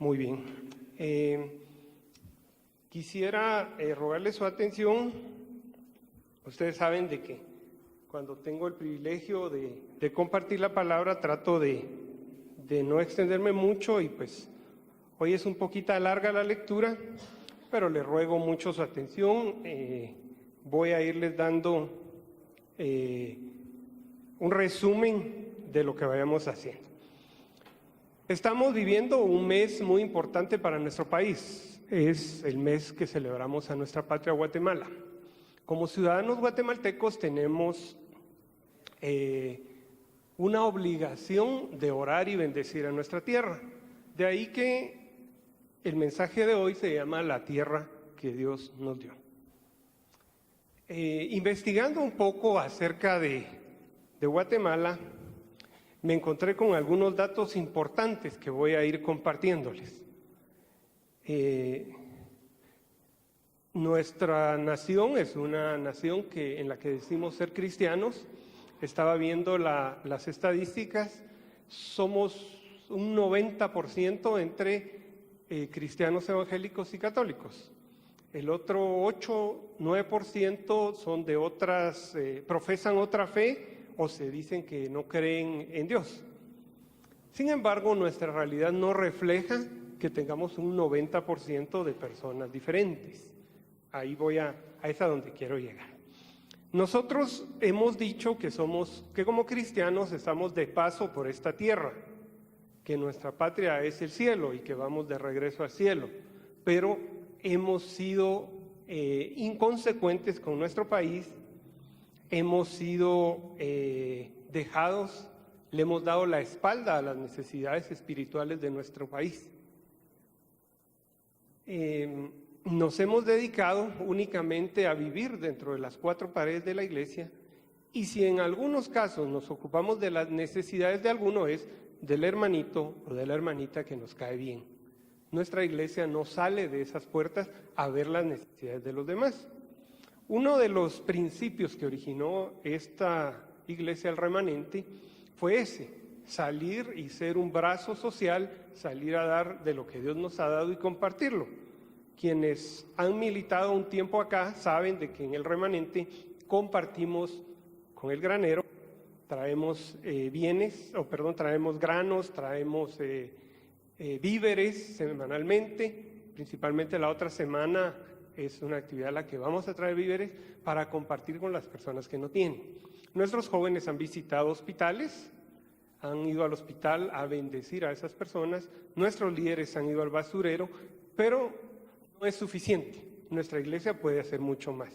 Muy bien. Quisiera rogarle su atención. Ustedes saben de que cuando tengo el privilegio de compartir la palabra trato de no extenderme mucho y pues hoy es un poquito larga la lectura, pero les ruego mucho su atención. Voy a irles dando un resumen de lo que vayamos haciendo. Estamos viviendo un mes muy importante para nuestro país. Es el mes que celebramos a nuestra patria Guatemala. Como ciudadanos guatemaltecos tenemos una obligación de orar y bendecir a nuestra tierra. De ahí que el mensaje de hoy se llama La tierra que Dios nos dio. Investigando un poco acerca de Guatemala, me encontré con algunos datos importantes que voy a ir compartiéndoles. Nuestra nación es una nación en la que decimos ser cristianos. Estaba viendo las estadísticas, somos un 90% entre cristianos evangélicos y católicos. El otro 8-9% son de otras, profesan otra fe o se dicen que no creen en Dios. Sin embargo, nuestra realidad no refleja que tengamos un 90% de personas diferentes. Ahí es a donde quiero llegar. Nosotros hemos dicho que como cristianos estamos de paso por esta tierra, que nuestra patria es el cielo y que vamos de regreso al cielo, pero hemos sido inconsecuentes con nuestro país, hemos sido dejados, le hemos dado la espalda a las necesidades espirituales de nuestro país. Nos hemos dedicado únicamente a vivir dentro de las cuatro paredes de la iglesia, y si en algunos casos nos ocupamos de las necesidades de alguno, es del hermanito o de la hermanita que nos cae bien. Nuestra iglesia no sale de esas puertas a ver las necesidades de los demás. Uno de los principios que originó esta iglesia, el remanente, fue ese: salir y ser un brazo social, salir a dar de lo que Dios nos ha dado y compartirlo. Quienes han militado un tiempo acá saben de que en el remanente compartimos con el granero, traemos traemos granos, traemos víveres semanalmente, principalmente la otra semana es una actividad a la que vamos a traer víveres para compartir con las personas que no tienen. Nuestros jóvenes han visitado hospitales, han ido al hospital a bendecir a esas personas, nuestros líderes han ido al basurero, pero no es suficiente. Nuestra iglesia puede hacer mucho más.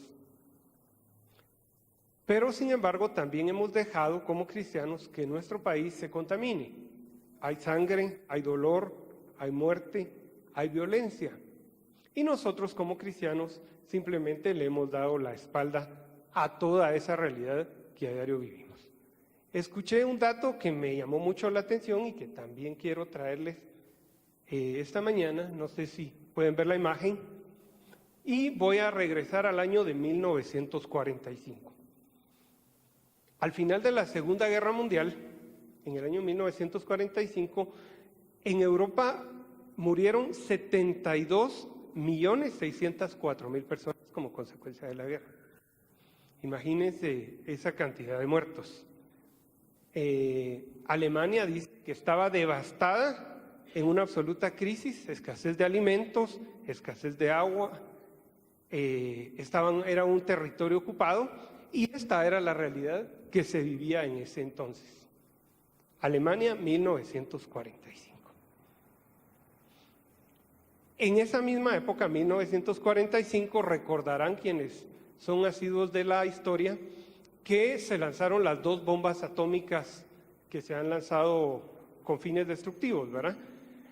Pero, sin embargo, también hemos dejado como cristianos que nuestro país se contamine. Hay sangre, hay dolor, hay muerte, hay violencia. Y nosotros como cristianos simplemente le hemos dado la espalda a toda esa realidad que a diario vivimos. Escuché un dato que me llamó mucho la atención y que también quiero traerles esta mañana. No sé si pueden ver la imagen. Y voy a regresar al año de 1945. Al final de la Segunda Guerra Mundial, en el año 1945, en Europa murieron 72.604.000 personas como consecuencia de la guerra. Imagínense esa cantidad de muertos. Alemania dice que estaba devastada en una absoluta crisis, escasez de alimentos, escasez de agua, era un territorio ocupado, y esta era la realidad que se vivía en ese entonces. Alemania, 1945. En esa misma época, 1945, recordarán quienes son asiduos de la historia, que se lanzaron las 2 bombas atómicas que se han lanzado con fines destructivos, ¿verdad?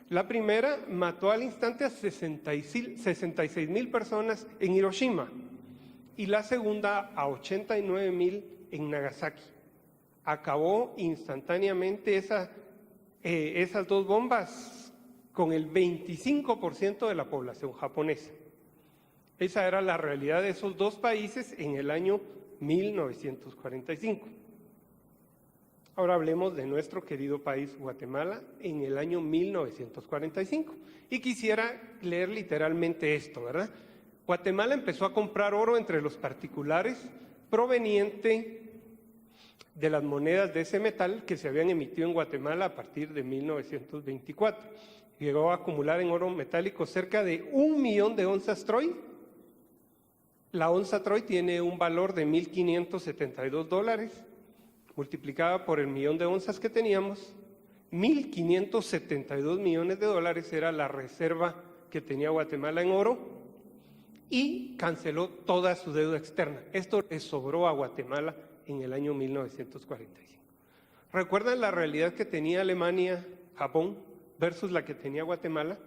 La primera mató al instante a 66.000 personas en Hiroshima y la segunda a 89.000 en Nagasaki. Acabó instantáneamente esas 2 bombas con el 25% de la población japonesa. Esa era la realidad de esos 2 países en el año 1945. Ahora hablemos de nuestro querido país, Guatemala, en el año 1945. Y quisiera leer literalmente esto, ¿verdad? Guatemala empezó a comprar oro entre los particulares proveniente de las monedas de ese metal que se habían emitido en Guatemala a partir de 1924. Llegó a acumular en oro metálico cerca de 1 millón de onzas troy. La onza troy tiene un valor de $1,572. Multiplicada por el millón de onzas que teníamos, 1.572 millones de dólares era la reserva que tenía Guatemala en oro y canceló toda su deuda externa. Esto le sobró a Guatemala en el año 1945. ¿Recuerdan la realidad que tenía Alemania, Japón, versus la que tenía Guatemala?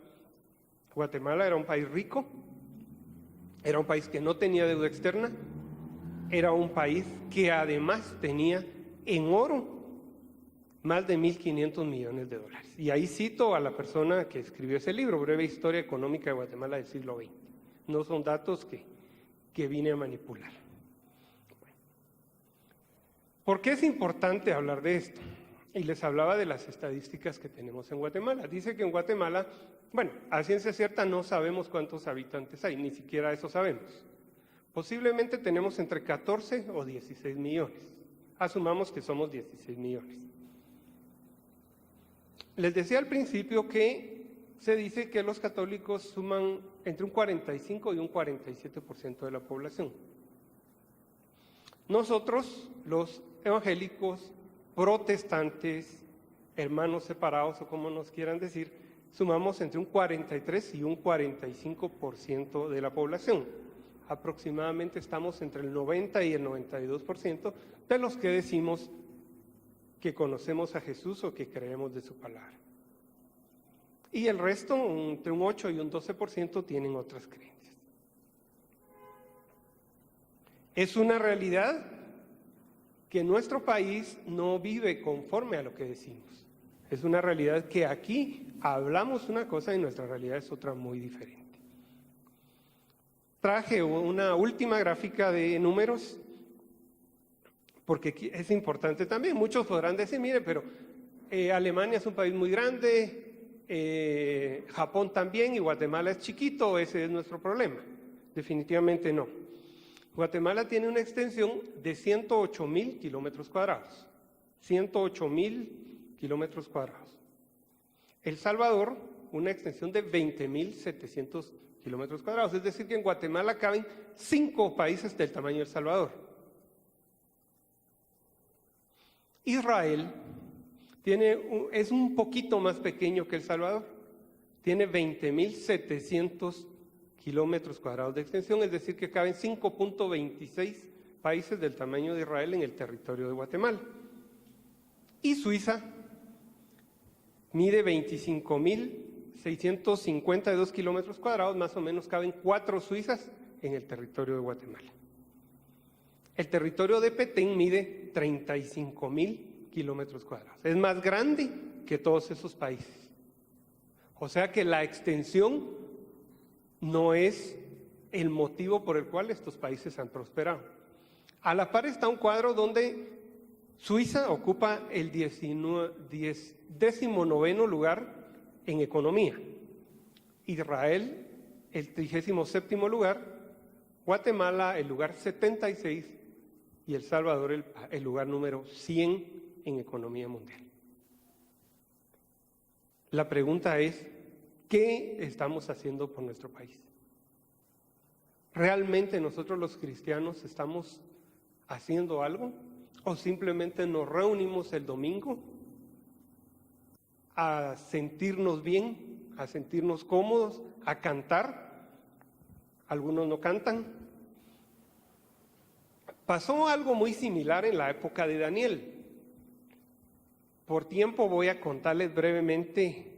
Guatemala era un país rico, era un país que no tenía deuda externa, era un país que además tenía en oro más de 1.500 millones de dólares. Y ahí cito a la persona que escribió ese libro, Breve Historia Económica de Guatemala del siglo XX. No son datos que vine a manipular. ¿Por qué es importante hablar de esto? Y les hablaba de las estadísticas que tenemos en Guatemala. Dice que en Guatemala, bueno, a ciencia cierta no sabemos cuántos habitantes hay, ni siquiera eso sabemos. Posiblemente tenemos entre 14 o 16 millones. Asumamos que somos 16 millones. Les decía al principio que se dice que los católicos suman entre un 45 y un 47% de la población. Nosotros, los evangélicos, protestantes, hermanos separados o como nos quieran decir, sumamos entre un 43 y un 45% de la población. Aproximadamente estamos entre el 90 y el 92% de los que decimos que conocemos a Jesús o que creemos de su palabra. Y el resto, entre un 8 y un 12%, tienen otras creencias. Es una realidad que nuestro país no vive conforme a lo que decimos. Es una realidad que aquí hablamos una cosa y nuestra realidad es otra muy diferente. Traje una última gráfica de números, porque es importante también. Muchos podrán decir, mire, pero Alemania es un país muy grande, Japón también, y Guatemala es chiquito, ese es nuestro problema. Definitivamente no. Guatemala tiene una extensión de 108,000 kilómetros cuadrados. 108,000 kilómetros cuadrados. El Salvador, una extensión de 20,700 kilómetros cuadrados. Es decir, que en Guatemala caben 5 países del tamaño de El Salvador. Israel es un poquito más pequeño que El Salvador. Tiene 20,700 kilómetros cuadrados de extensión, es decir, que caben 5.26 países del tamaño de Israel en el territorio de Guatemala. Y Suiza mide 25,652 kilómetros cuadrados, más o menos caben 4 Suizas en el territorio de Guatemala. El territorio de Petén mide 35,000 kilómetros cuadrados. Es más grande que todos esos países. O sea que la extensión no es el motivo por el cual estos países han prosperado. A la par está un cuadro donde Suiza ocupa el 19º lugar en economía, Israel el 37º lugar, Guatemala el lugar 76 y El Salvador el lugar número 100 en economía mundial. La pregunta es, ¿qué estamos haciendo por nuestro país? ¿Realmente nosotros los cristianos estamos haciendo algo? ¿O simplemente nos reunimos el domingo a sentirnos bien, a sentirnos cómodos, a cantar? Algunos no cantan. Pasó algo muy similar en la época de Daniel. Por tiempo voy a contarles brevemente,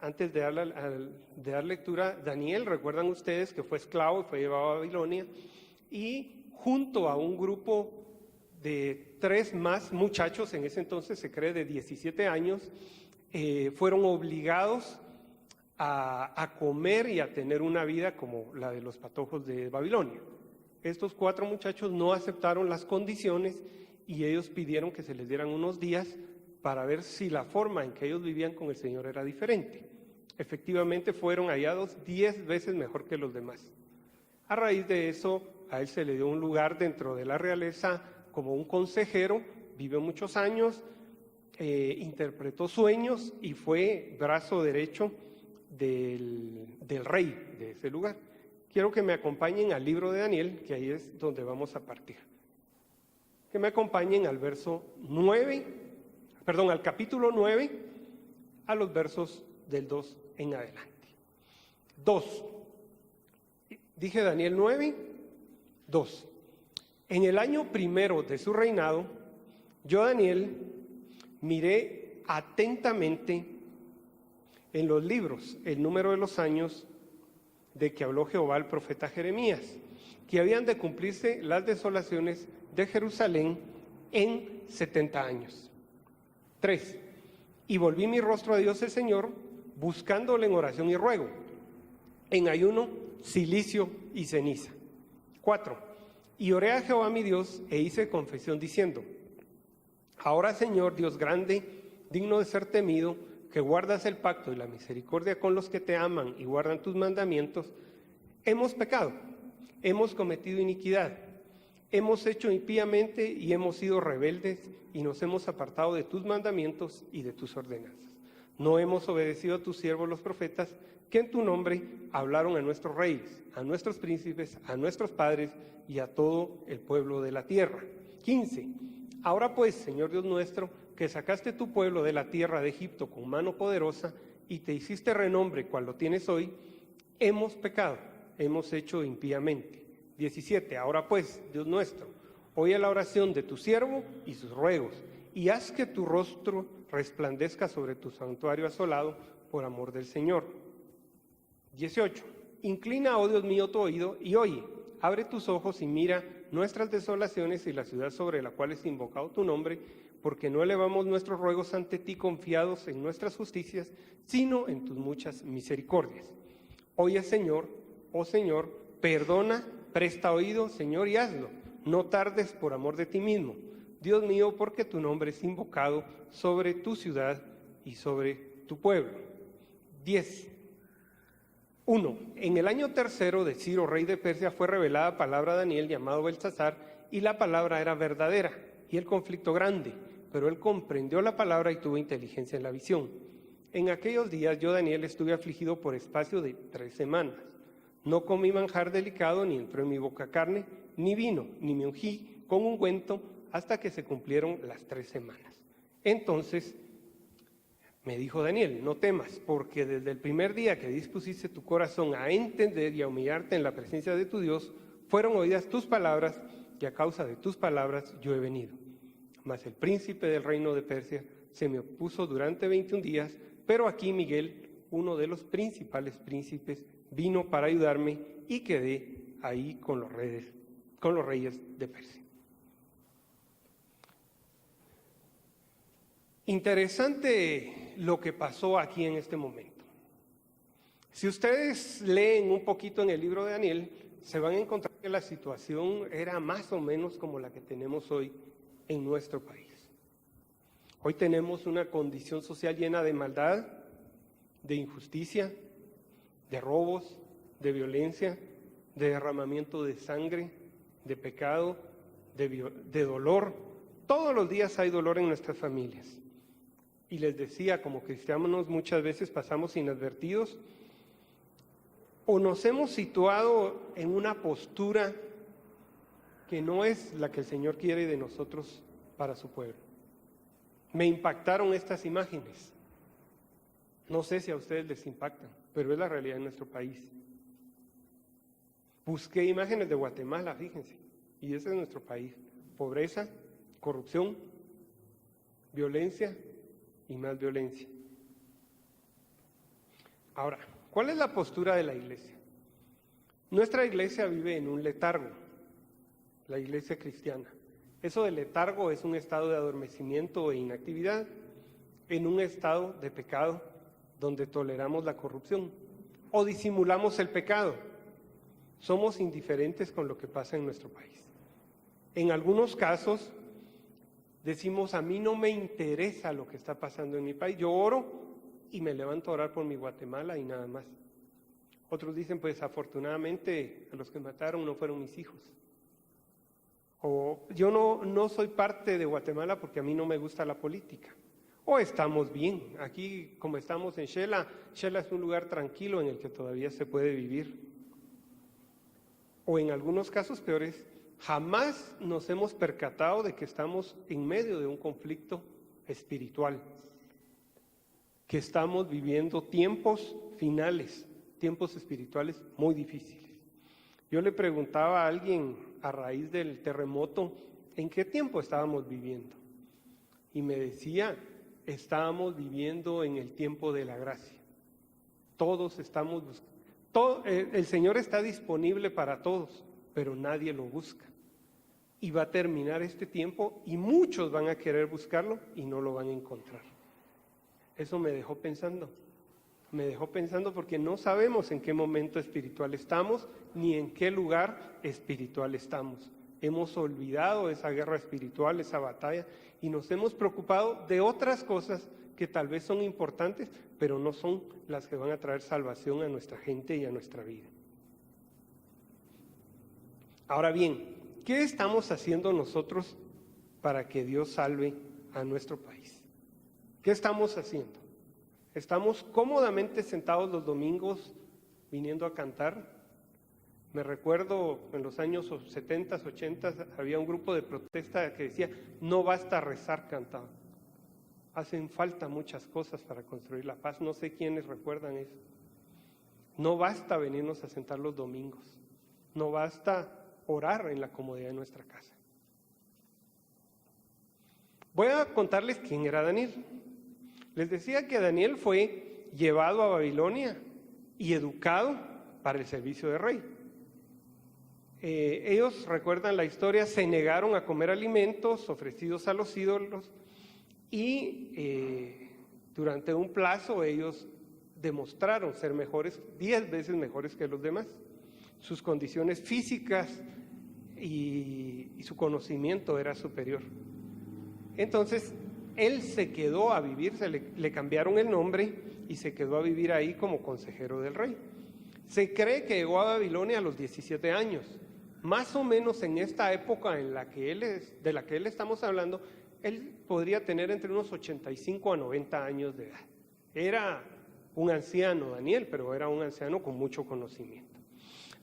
antes de dar lectura, Daniel, recuerdan ustedes que fue esclavo y fue llevado a Babilonia, y junto a un grupo de 3 más muchachos, en ese entonces se cree de 17 años, fueron obligados a comer y a tener una vida como la de los patojos de Babilonia. Estos 4 muchachos no aceptaron las condiciones y ellos pidieron que se les dieran unos días para ver si la forma en que ellos vivían con el Señor era diferente. Efectivamente fueron hallados 10 veces mejor que los demás. A raíz de eso, a él se le dio un lugar dentro de la realeza como un consejero, vivió muchos años, interpretó sueños y fue brazo derecho del rey de ese lugar. Quiero que me acompañen al libro de Daniel, que ahí es donde vamos a partir. Que me acompañen al al capítulo 9, a los versos del 2 en adelante. 2. Dije Daniel 9, 2. En el año primero de su reinado, yo, Daniel, miré atentamente en los libros el número de los años de que habló Jehová al profeta Jeremías, que habían de cumplirse las desolaciones de Jerusalén en 70 años. 3. Y volví mi rostro a Dios el Señor, buscándole en oración y ruego, en ayuno, cilicio y ceniza. 4. Y oré a Jehová mi Dios e hice confesión diciendo: ahora, Señor, Dios grande, digno de ser temido, que guardas el pacto y la misericordia con los que te aman y guardan tus mandamientos, hemos pecado, hemos cometido iniquidad, hemos hecho impíamente y hemos sido rebeldes y nos hemos apartado de tus mandamientos y de tus ordenanzas. No hemos obedecido a tus siervos los profetas, que en tu nombre hablaron a nuestros reyes, a nuestros príncipes, a nuestros padres y a todo el pueblo de la tierra. 15. Ahora pues, Señor Dios nuestro, que sacaste tu pueblo de la tierra de Egipto con mano poderosa y te hiciste renombre cual lo tienes hoy, hemos pecado, hemos hecho impíamente. 17. Ahora pues, Dios nuestro, oye la oración de tu siervo y sus ruegos, y haz que tu rostro resplandezca sobre tu santuario asolado por amor del Señor. 18. Inclina, oh Dios mío, tu oído y oye, abre tus ojos y mira nuestras desolaciones y la ciudad sobre la cual es invocado tu nombre, porque no elevamos nuestros ruegos ante ti confiados en nuestras justicias, sino en tus muchas misericordias. Oye, Señor, oh Señor, perdona, presta oído, Señor, y hazlo. No tardes por amor de ti mismo, Dios mío, porque tu nombre es invocado sobre tu ciudad y sobre tu pueblo. 10. 1. En el año tercero de Ciro, rey de Persia, fue revelada palabra a Daniel, llamado Belsasar, y la palabra era verdadera, y el conflicto grande, pero él comprendió la palabra y tuvo inteligencia en la visión. En aquellos días yo, Daniel, estuve afligido por espacio de 3 semanas. No comí manjar delicado, ni entró en mi boca carne, ni vino, ni me ungí con ungüento, hasta que se cumplieron las 3 semanas. Entonces me dijo Daniel: no temas, porque desde el primer día que dispusiste tu corazón a entender y a humillarte en la presencia de tu Dios, fueron oídas tus palabras, y a causa de tus palabras yo he venido. Mas el príncipe del reino de Persia se me opuso durante 21 días, pero aquí Miguel, uno de los principales príncipes, vino para ayudarme y quedé ahí con los reyes de Persia. Interesante lo que pasó aquí en este momento. Si ustedes leen un poquito en el libro de Daniel, se van a encontrar que la situación era más o menos como la que tenemos hoy en nuestro país. Hoy tenemos una condición social llena de maldad, de injusticia, de robos, de violencia, de derramamiento de sangre, de pecado, de dolor. Todos los días hay dolor en nuestras familias. Y les decía, como cristianos muchas veces pasamos inadvertidos o nos hemos situado en una postura que no es la que el Señor quiere de nosotros para su pueblo. Me impactaron estas imágenes. No sé si a ustedes les impactan, pero es la realidad en nuestro país. Busqué imágenes de Guatemala, fíjense, y ese es nuestro país. Pobreza, corrupción, violencia y más violencia. Ahora, ¿cuál es la postura de la iglesia? Nuestra iglesia vive en un letargo, la iglesia cristiana. Eso de letargo es un estado de adormecimiento e inactividad, en un estado de pecado donde toleramos la corrupción o disimulamos el pecado. Somos indiferentes con lo que pasa en nuestro país. En algunos casos decimos, a mí no me interesa lo que está pasando en mi país, yo oro y me levanto a orar por mi Guatemala y nada más. Otros dicen, pues afortunadamente a los que mataron no fueron mis hijos. O yo no soy parte de Guatemala porque a mí no me gusta la política. O estamos bien. Aquí, como estamos en Xela es un lugar tranquilo en el que todavía se puede vivir. O en algunos casos peores, jamás nos hemos percatado de que estamos en medio de un conflicto espiritual, que estamos viviendo tiempos finales, tiempos espirituales muy difíciles. Yo le preguntaba a alguien a raíz del terremoto, ¿en qué tiempo estábamos viviendo? Y me decía, estábamos viviendo en el tiempo de la gracia. Todos estamos buscando, el Señor está disponible para todos, pero nadie lo busca. Y va a terminar este tiempo y muchos van a querer buscarlo y no lo van a encontrar. Eso me dejó pensando porque no sabemos en qué momento espiritual estamos ni en qué lugar espiritual estamos. Hemos olvidado esa guerra espiritual, esa batalla, y nos hemos preocupado de otras cosas que tal vez son importantes, pero no son las que van a traer salvación a nuestra gente y a nuestra vida. Ahora bien, ¿qué estamos haciendo nosotros para que Dios salve a nuestro país? ¿Qué estamos haciendo? ¿Estamos cómodamente sentados los domingos viniendo a cantar? Me recuerdo en los años 70, 80 había un grupo de protesta que decía, no basta rezar cantado. Hacen falta muchas cosas para construir la paz. No sé quiénes recuerdan eso. No basta venirnos a sentar los domingos. No basta orar en la comodidad de nuestra casa. Voy a contarles quién era Daniel. Les decía que Daniel fue llevado a Babilonia y educado para el servicio de rey. Ellos, recuerdan la historia, se negaron a comer alimentos ofrecidos a los ídolos y durante un plazo ellos demostraron ser mejores, 10 veces mejores que los demás. Sus condiciones físicas y su conocimiento era superior. Entonces, él se quedó a vivir, le cambiaron el nombre y se quedó a vivir ahí como consejero del rey. Se cree que llegó a Babilonia a los 17 años. Más o menos en esta época en la que de la que él estamos hablando, él podría tener entre unos 85 a 90 años de edad. Era un anciano, Daniel, pero era un anciano con mucho conocimiento.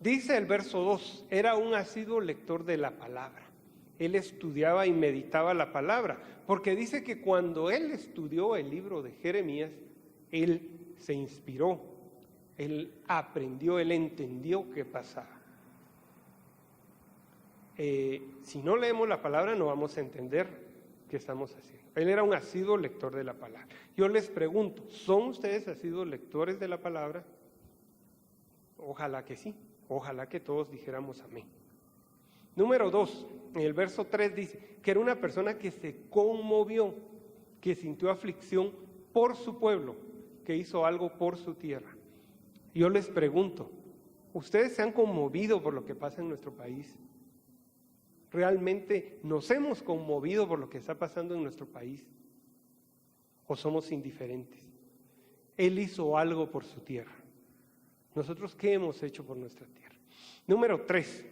Dice el verso 2, era un asiduo lector de la palabra. Él estudiaba y meditaba la palabra, porque dice que cuando él estudió el libro de Jeremías, él se inspiró, él aprendió, él entendió qué pasaba. Si no leemos la palabra no vamos a entender qué estamos haciendo. Él era un asiduo lector de la palabra. Yo les pregunto, ¿son ustedes asiduos lectores de la palabra? Ojalá que sí, ojalá que todos dijéramos amén. Número 2, en el verso 3 dice que era una persona que se conmovió, que sintió aflicción por su pueblo, que hizo algo por su tierra. Yo les pregunto, ¿ustedes se han conmovido por lo que pasa en nuestro país? ¿Realmente nos hemos conmovido por lo que está pasando en nuestro país? ¿O somos indiferentes? Él hizo algo por su tierra. ¿Nosotros qué hemos hecho por nuestra tierra? Número 3.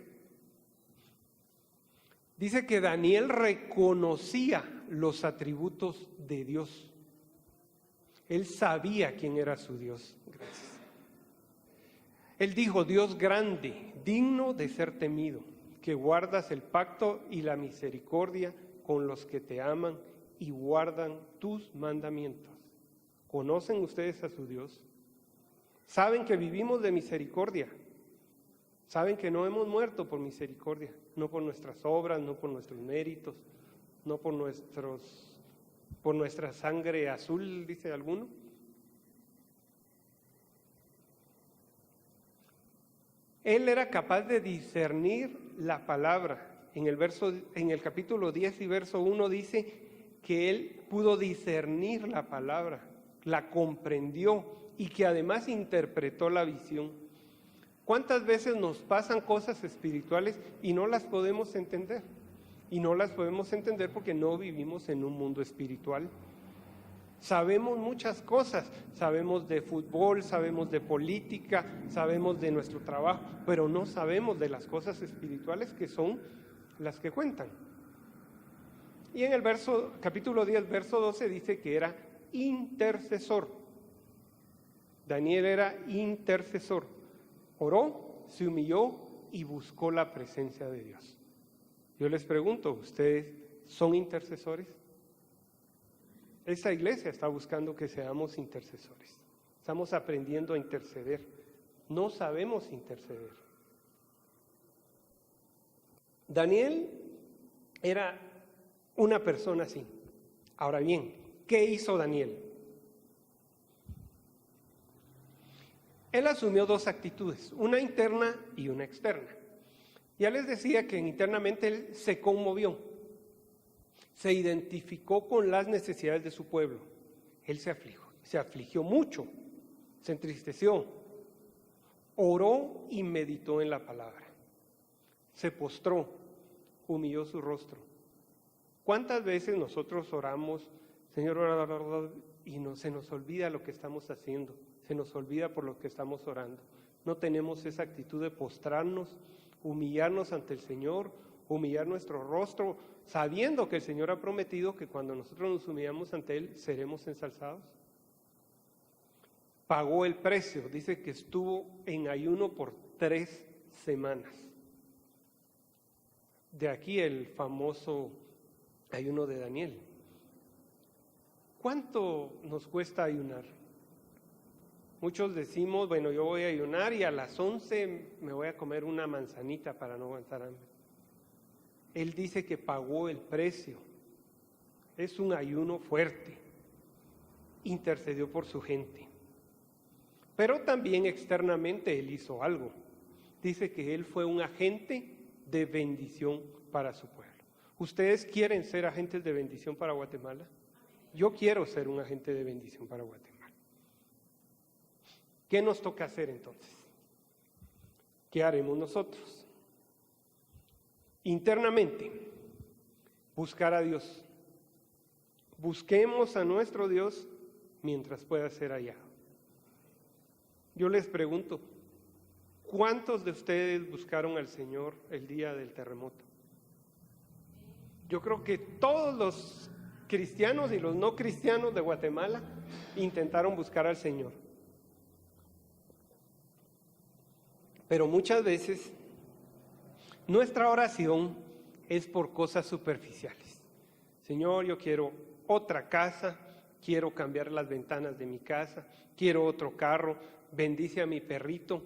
Dice que Daniel reconocía los atributos de Dios. Él sabía quién era su Dios. Gracias. Él dijo, Dios grande, digno de ser temido, que guardas el pacto y la misericordia con los que te aman y guardan tus mandamientos. ¿Conocen ustedes a su Dios? ¿Saben que vivimos de misericordia? ¿Saben que no hemos muerto por misericordia? No por nuestras obras, no por nuestros méritos, no por nuestra sangre azul, dice alguno. Él era capaz de discernir la palabra. En el capítulo 10 y verso 1 dice que él pudo discernir la palabra, la comprendió y que además interpretó la visión. ¿Cuántas veces nos pasan cosas espirituales y no las podemos entender? y no las podemos entender porque no vivimos en un mundo espiritual. Sabemos muchas cosas, sabemos de fútbol, sabemos de política, sabemos de nuestro trabajo, pero no sabemos de las cosas espirituales que son las que cuentan. Y en el capítulo 10, verso 12 dice que era intercesor. Daniel era intercesor. Oró, se humilló y buscó la presencia de Dios. Yo les pregunto, ¿ustedes son intercesores? Esta iglesia está buscando que seamos intercesores. Estamos aprendiendo a interceder. No sabemos interceder. Daniel era una persona así. Ahora bien, ¿qué hizo Daniel? Él asumió dos actitudes, una interna y una externa. Ya les decía que internamente él se conmovió. Se identificó con las necesidades de su pueblo. Él se afligió mucho, se entristeció, oró y meditó en la palabra. Se postró, humilló su rostro. ¿Cuántas veces nosotros oramos, Señor, y se nos olvida lo que estamos haciendo? Se nos olvida por lo que estamos orando. No tenemos esa actitud de postrarnos, humillarnos ante el Señor, humillar nuestro rostro, sabiendo que el Señor ha prometido que cuando nosotros nos humillamos ante Él, seremos ensalzados. Pagó el precio, dice que estuvo en ayuno por 3 semanas. De aquí el famoso ayuno de Daniel. ¿Cuánto nos cuesta ayunar? Muchos decimos, bueno, yo voy a ayunar y a las 11 me voy a comer una manzanita para no aguantar hambre. Él dice que pagó el precio. Es un ayuno fuerte. Intercedió por su gente. Pero también externamente él hizo algo. Dice que él fue un agente de bendición para su pueblo. ¿Ustedes quieren ser agentes de bendición para Guatemala? Yo quiero ser un agente de bendición para Guatemala. ¿Qué nos toca hacer entonces? ¿Qué haremos nosotros? Internamente, buscar a Dios. Busquemos a nuestro Dios mientras pueda ser hallado. Yo les pregunto, ¿cuántos de ustedes buscaron al Señor el día del terremoto? Yo creo que todos los cristianos y los no cristianos de Guatemala intentaron buscar al Señor. Pero muchas veces nuestra oración es por cosas superficiales. Señor, yo quiero otra casa, quiero cambiar las ventanas de mi casa, quiero otro carro, bendice a mi perrito,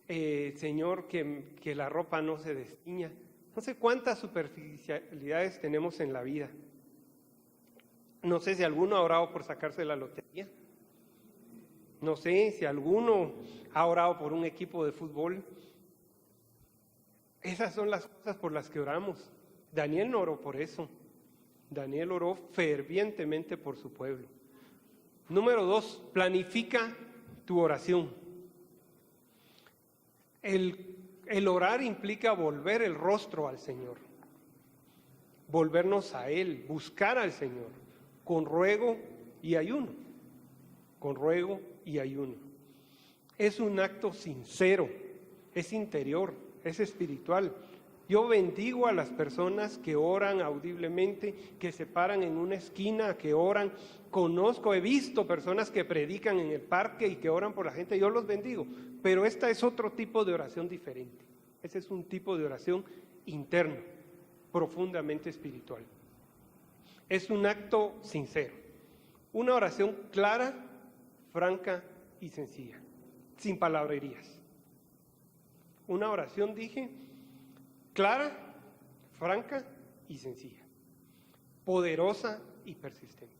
Señor, que la ropa no se destiña. No sé cuántas superficialidades tenemos en la vida. No sé si alguno ha orado por sacarse la lotería. No sé si alguno ha orado por un equipo de fútbol. Esas son las cosas por las que oramos. Daniel no oró por eso. Daniel oró fervientemente por su pueblo. Número 2, planifica tu oración. El orar implica volver el rostro al Señor, volvernos a Él, buscar al Señor, con ruego y ayuno, con ruego y ayuno. Es un acto sincero, es interior, es espiritual. Yo bendigo a las personas que oran audiblemente, que se paran en una esquina, que oran. Conozco, he visto personas que predican en el parque y que oran por la gente, yo los bendigo. Pero esta es otro tipo de oración diferente. Ese es un tipo de oración interno, profundamente espiritual. Es un acto sincero, una oración clara, franca y sencilla, sin palabrerías. Una oración, dije, clara, franca y sencilla, poderosa y persistente.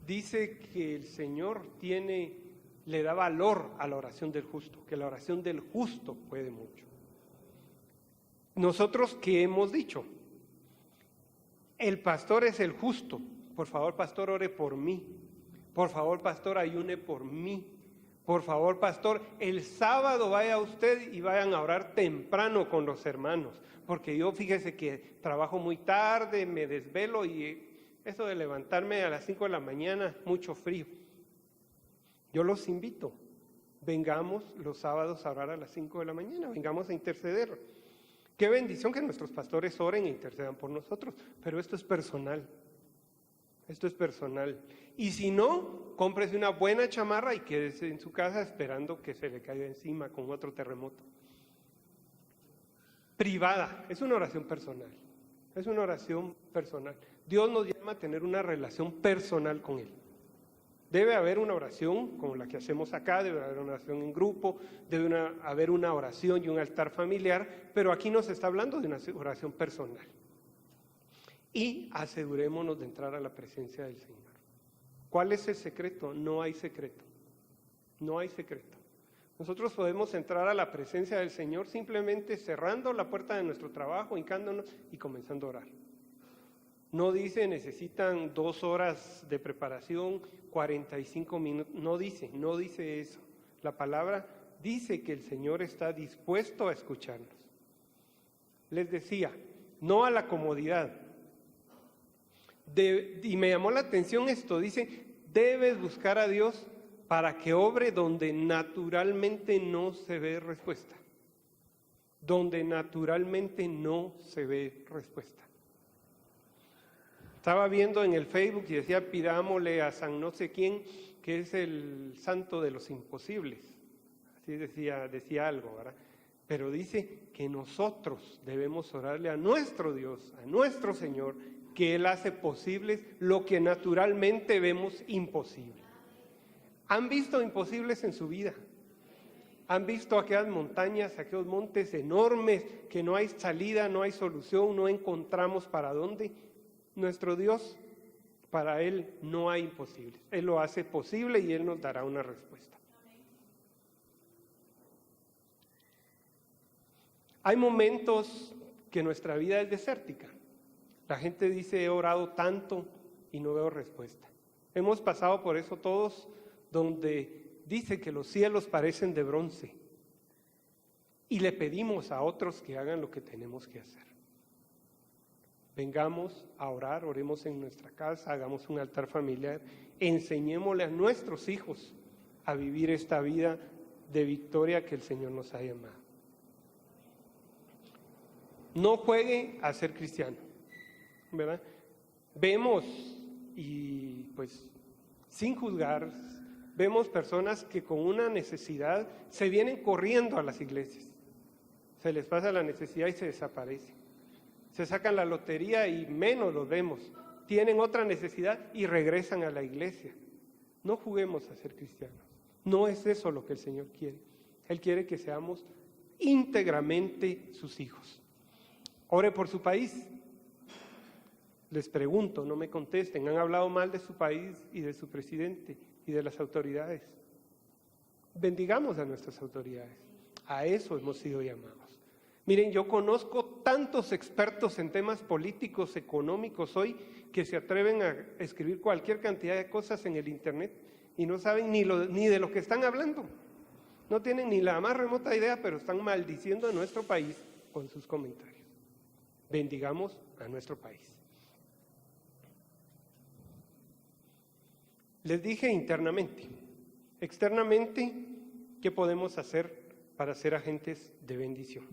Dice que el Señor le da valor a la oración del justo, que la oración del justo puede mucho. Nosotros, ¿qué hemos dicho? El pastor es el justo. Por favor, pastor, ore por mí. Por favor, pastor, ayune por mí. Por favor, pastor, el sábado vaya usted y vayan a orar temprano con los hermanos, porque yo fíjese que trabajo muy tarde, me desvelo y eso de levantarme a las 5 de la mañana, mucho frío. Yo los invito, vengamos los sábados a orar a las 5 de la mañana, vengamos a interceder. Qué bendición que nuestros pastores oren e intercedan por nosotros, pero esto es personal. Esto es personal. Y si no, cómprese una buena chamarra y quédese en su casa esperando que se le caiga encima con otro terremoto. Privada, es una oración personal. Es una oración personal. Dios nos llama a tener una relación personal con Él. Debe haber una oración como la que hacemos acá, debe haber una oración en grupo, debe haber una oración y un altar familiar, pero aquí nos está hablando de una oración personal. Y asegurémonos de entrar a la presencia del Señor. ¿Cuál es el secreto? No hay secreto. No hay secreto. Nosotros podemos entrar a la presencia del Señor simplemente cerrando la puerta de nuestro trabajo, hincándonos y comenzando a orar. No dice necesitan 2 horas de preparación, 45 minutos. No dice eso. La palabra dice que el Señor está dispuesto a escucharnos. Les decía, no a la comodidad. Y me llamó la atención esto, dice, debes buscar a Dios para que obre donde naturalmente no se ve respuesta. Donde naturalmente no se ve respuesta. Estaba viendo en el Facebook y decía, pidámosle a San no sé quién, que es el santo de los imposibles. Así decía algo, ¿verdad? Pero dice que nosotros debemos orarle a nuestro Dios, a nuestro Señor, que Él hace posibles lo que naturalmente vemos imposible. ¿Han visto imposibles en su vida? ¿Han visto aquellas montañas, aquellos montes enormes que no hay salida, no hay solución, no encontramos para dónde? Nuestro Dios, para Él no hay imposibles. Él lo hace posible y Él nos dará una respuesta. Hay momentos que nuestra vida es desértica. La gente dice, he orado tanto y no veo respuesta. Hemos pasado por eso todos, donde dice que los cielos parecen de bronce y le pedimos a otros que hagan lo que tenemos que hacer. Vengamos a orar, oremos en nuestra casa, hagamos un altar familiar, enseñémosle a nuestros hijos a vivir esta vida de victoria que el Señor nos ha llamado. No juegue a ser cristiano, ¿verdad? Vemos, y pues sin juzgar, vemos personas que con una necesidad se vienen corriendo a las iglesias. Se les pasa la necesidad y se desaparecen. Se sacan la lotería y menos los vemos. Tienen otra necesidad y regresan a la iglesia. No juguemos a ser cristianos. No es eso lo que el Señor quiere. Él quiere que seamos íntegramente sus hijos. Ore por su país. Les pregunto, no me contesten. Han hablado mal de su país y de su presidente y de las autoridades. Bendigamos a nuestras autoridades. A eso hemos sido llamados. Miren, yo conozco tantos expertos en temas políticos, económicos hoy, que se atreven a escribir cualquier cantidad de cosas en el internet y no saben ni de lo que están hablando. No tienen ni la más remota idea, pero están maldiciendo a nuestro país con sus comentarios. Bendigamos a nuestro país. Les dije internamente. Externamente, ¿qué podemos hacer para ser agentes de bendición?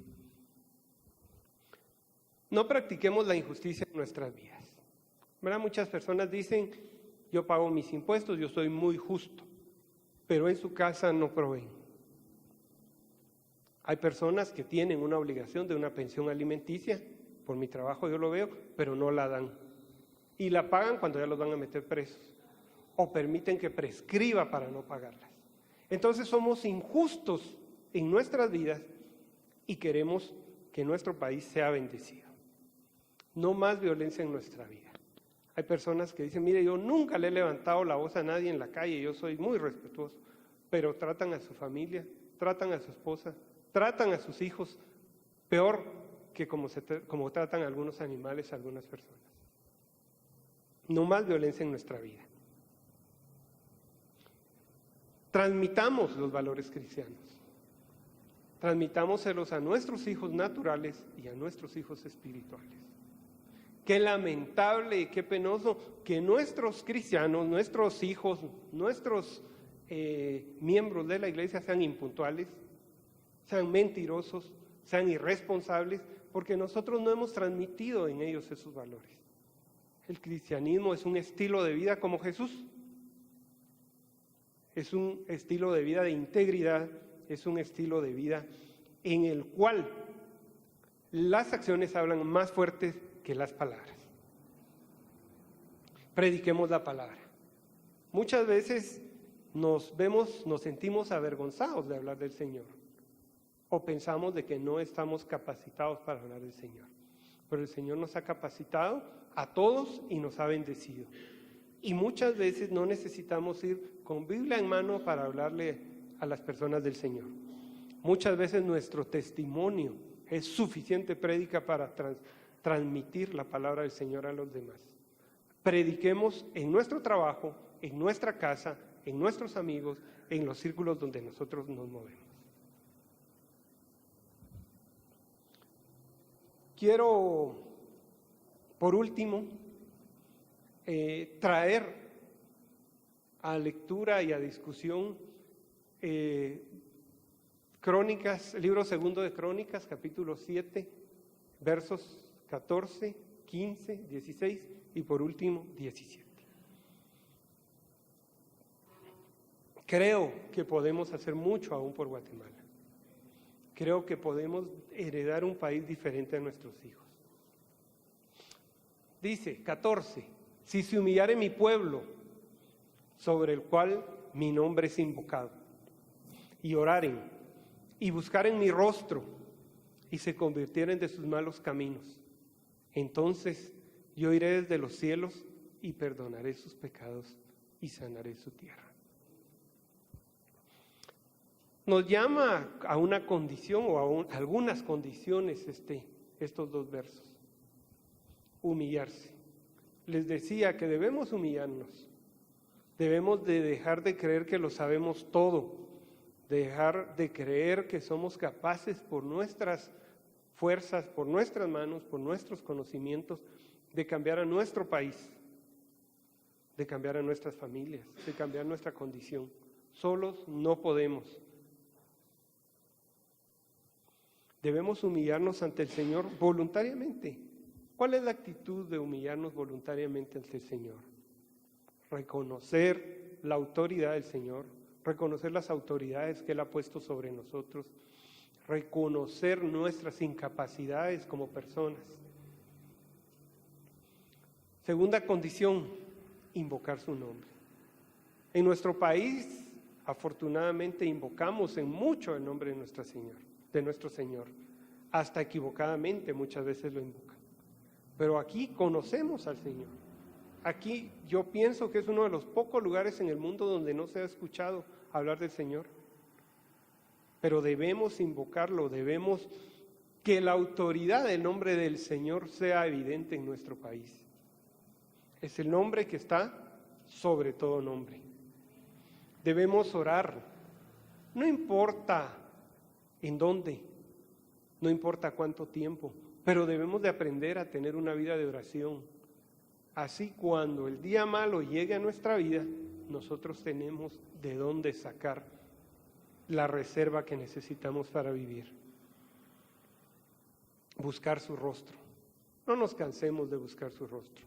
No practiquemos la injusticia en nuestras vidas. ¿Verdad? Muchas personas dicen, yo pago mis impuestos, yo soy muy justo, pero en su casa no proveen. Hay personas que tienen una obligación de una pensión alimenticia, por mi trabajo yo lo veo, pero no la dan. Y la pagan cuando ya los van a meter presos, o permiten que prescriba para no pagarlas. Entonces somos injustos en nuestras vidas y queremos que nuestro país sea bendecido. No más violencia en nuestra vida. Hay personas que dicen, mire, yo nunca le he levantado la voz a nadie en la calle, yo soy muy respetuoso, pero tratan a su familia, tratan a su esposa, tratan a sus hijos peor que como tratan a algunos animales, a algunas personas. No más violencia en nuestra vida. transmitamos los valores cristianos. Transmitámoselos a nuestros hijos naturales y a nuestros hijos espirituales. Qué lamentable y qué penoso que nuestros cristianos, nuestros hijos, nuestros miembros de la iglesia sean impuntuales, sean mentirosos, sean irresponsables, porque nosotros no hemos transmitido en ellos esos valores. El cristianismo es un estilo de vida como Jesús. Es un estilo de vida de integridad, es un estilo de vida en el cual las acciones hablan más fuertes que las palabras. Prediquemos la palabra. Muchas veces nos sentimos avergonzados de hablar del Señor, o pensamos de que no estamos capacitados para hablar del Señor. Pero el Señor nos ha capacitado a todos y nos ha bendecido. Y muchas veces no necesitamos ir con Biblia en mano para hablarle a las personas del Señor. Muchas veces nuestro testimonio es suficiente prédica para transmitir la palabra del Señor a los demás. Prediquemos en nuestro trabajo, en nuestra casa, en nuestros amigos, en los círculos donde nosotros nos movemos. Quiero, por último, traer a lectura y a discusión Crónicas, libro segundo de Crónicas, capítulo 7, versos 14, 15, 16 y por último 17. Creo que podemos hacer mucho aún por Guatemala. Creo que podemos heredar un país diferente a nuestros hijos. Dice, 14, si se humillare mi pueblo, sobre el cual mi nombre es invocado, y oraren, y buscaren mi rostro, y se convirtieren de sus malos caminos, entonces yo iré desde los cielos y perdonaré sus pecados y sanaré su tierra. Nos llama a una condición o a algunas condiciones estos dos versos. Humillarse. Les decía que debemos humillarnos. Debemos de dejar de creer que lo sabemos todo. Dejar de creer que somos capaces por nuestras fuerzas, por nuestras manos, por nuestros conocimientos, de cambiar a nuestro país, de cambiar a nuestras familias, de cambiar nuestra condición. Solos no podemos. Debemos humillarnos ante el Señor voluntariamente. ¿Cuál es la actitud de humillarnos voluntariamente ante el Señor? Reconocer la autoridad del Señor, reconocer las autoridades que Él ha puesto sobre nosotros, reconocer nuestras incapacidades como personas. Segunda condición, invocar su nombre. En nuestro país, afortunadamente, invocamos en mucho el nombre de nuestro Señor. Hasta equivocadamente muchas veces lo invocan. Pero aquí conocemos al Señor. Aquí yo pienso que es uno de los pocos lugares en el mundo donde no se ha escuchado hablar del Señor. Pero debemos invocarlo, debemos que la autoridad del nombre del Señor sea evidente en nuestro país. Es el nombre que está sobre todo nombre. Debemos orar, no importa en dónde, no importa cuánto tiempo, pero debemos de aprender a tener una vida de oración. Así cuando el día malo llegue a nuestra vida, nosotros tenemos de dónde sacar la reserva que necesitamos para vivir. Buscar su rostro. No nos cansemos de buscar su rostro.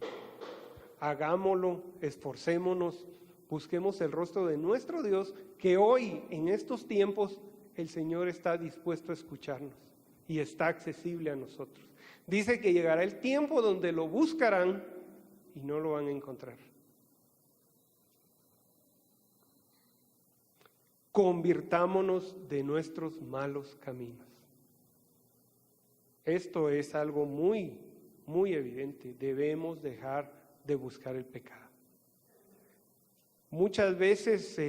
Hagámoslo, esforcémonos, busquemos el rostro de nuestro Dios, que hoy, en estos tiempos, el Señor está dispuesto a escucharnos y está accesible a nosotros. Dice que llegará el tiempo donde lo buscarán y no lo van a encontrar. Convirtámonos de nuestros malos caminos. Esto es algo muy, muy evidente. Debemos dejar de buscar el pecado. Muchas veces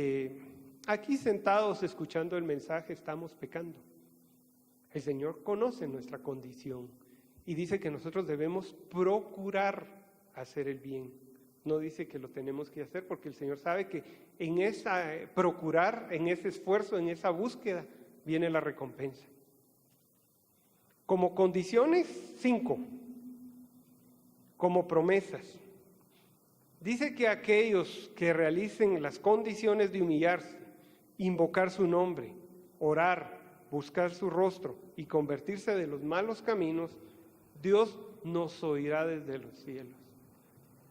aquí sentados escuchando el mensaje estamos pecando. El Señor conoce nuestra condición y dice que nosotros debemos procurar hacer el bien. No dice que lo tenemos que hacer, porque el Señor sabe que en esa procurar, en ese esfuerzo, en esa búsqueda, viene la recompensa. Como condiciones, 5. Como promesas. Dice que aquellos que realicen las condiciones de humillarse, invocar su nombre, orar, buscar su rostro y convertirse de los malos caminos, Dios nos oirá desde los cielos.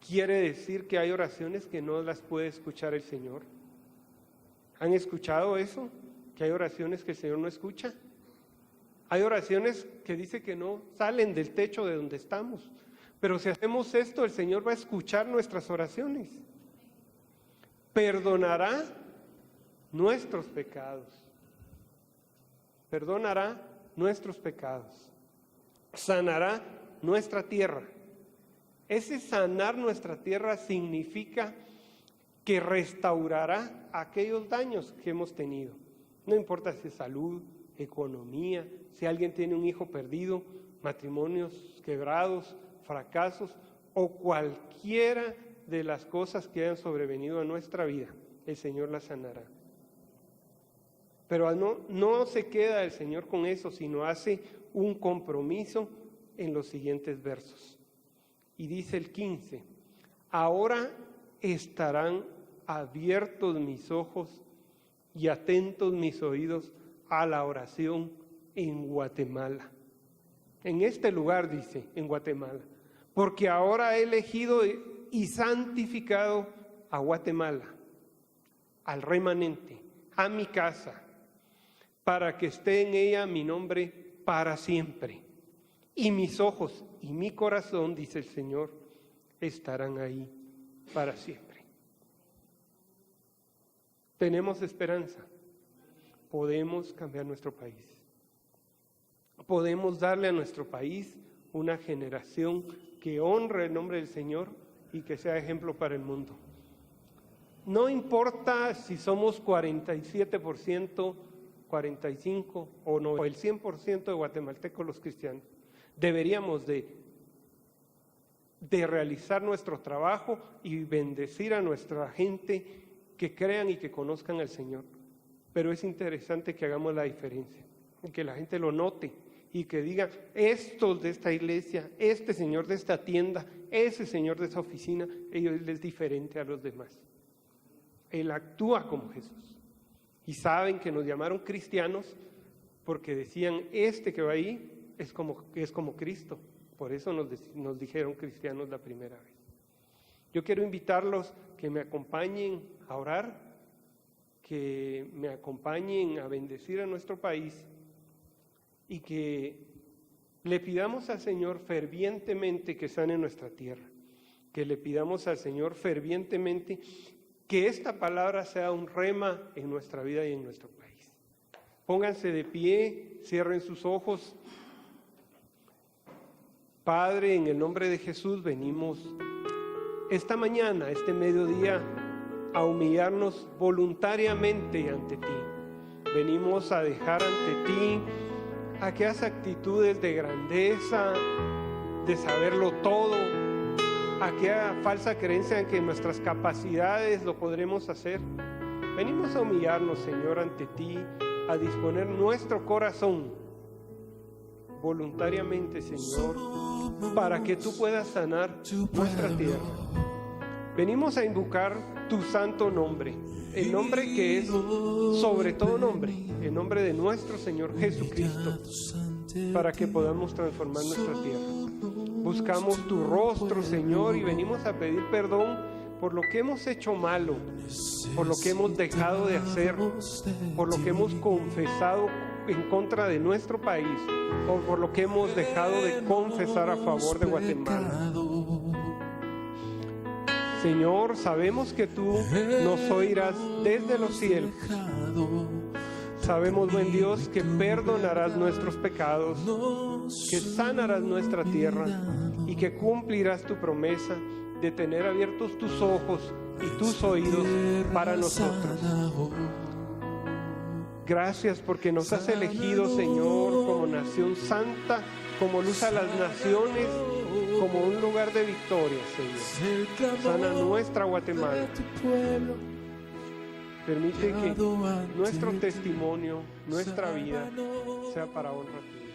Quiere decir que hay oraciones que no las puede escuchar el Señor. ¿Han escuchado eso? ¿Que hay oraciones que el Señor no escucha? Hay oraciones que dice que no salen del techo de donde estamos. Pero si hacemos esto, el Señor va a escuchar nuestras oraciones. Perdonará nuestros pecados. Perdonará nuestros pecados. Sanará nuestra tierra. Ese sanar nuestra tierra significa que restaurará aquellos daños que hemos tenido. No importa si es salud, economía, si alguien tiene un hijo perdido, matrimonios quebrados, fracasos o cualquiera de las cosas que hayan sobrevenido a nuestra vida, el Señor las sanará. Pero no se queda el Señor con eso, sino hace un compromiso en los siguientes versos. Y dice el 15, ahora estarán abiertos mis ojos y atentos mis oídos a la oración en Guatemala. En este lugar, dice, en Guatemala, porque ahora he elegido y santificado a Guatemala, al remanente, a mi casa, para que esté en ella mi nombre para siempre. Y mis ojos y mi corazón, dice el Señor, estarán ahí para siempre. Tenemos esperanza. Podemos cambiar nuestro país. Podemos darle a nuestro país una generación que honre el nombre del Señor y que sea ejemplo para el mundo. No importa si somos 47%, 45% o no, el 100% de guatemaltecos los cristianos. Deberíamos de realizar nuestro trabajo y bendecir a nuestra gente, que crean y que conozcan al Señor. Pero es interesante que hagamos la diferencia, y que la gente lo note y que diga, estos de esta iglesia, este señor de esta tienda, ese señor de esa oficina, él es diferente a los demás. Él actúa como Jesús. Y saben que nos llamaron cristianos porque decían, este que va ahí es como Cristo. Por eso nos dijeron cristianos la primera vez. Yo quiero invitarlos que me acompañen a orar, que me acompañen a bendecir a nuestro país y que le pidamos al Señor fervientemente que sane nuestra tierra, que le pidamos al Señor fervientemente que esta palabra sea un rema en nuestra vida y en nuestro país. Pónganse de pie, cierren sus ojos. Padre, en el nombre de Jesús venimos esta mañana, este mediodía, a humillarnos voluntariamente ante ti. Venimos a dejar ante ti aquellas actitudes de grandeza, de saberlo todo, aquella falsa creencia en que nuestras capacidades lo podremos hacer. Venimos a humillarnos, Señor, ante ti, a disponer nuestro corazón voluntariamente, Señor, para que tú puedas sanar nuestra tierra. Venimos a invocar tu santo nombre, el nombre que es sobre todo nombre, el nombre de nuestro Señor Jesucristo, para que podamos transformar nuestra tierra. Buscamos tu rostro, Señor, y venimos a pedir perdón por lo que hemos hecho malo, por lo que hemos dejado de hacer, por lo que hemos confesado en contra de nuestro país, o por lo que hemos dejado de confesar a favor de Guatemala. Señor, sabemos que tú nos oirás desde los cielos. Sabemos, buen Dios, que perdonarás nuestros pecados, que sanarás nuestra tierra y que cumplirás tu promesa de tener abiertos tus ojos y tus oídos para nosotros. Gracias porque nos has elegido, Señor, como nación santa como luz a las naciones, como un lugar de victoria, Señor. Sana nuestra Guatemala. Permite que nuestro testimonio, nuestra vida, sea para honra tuya.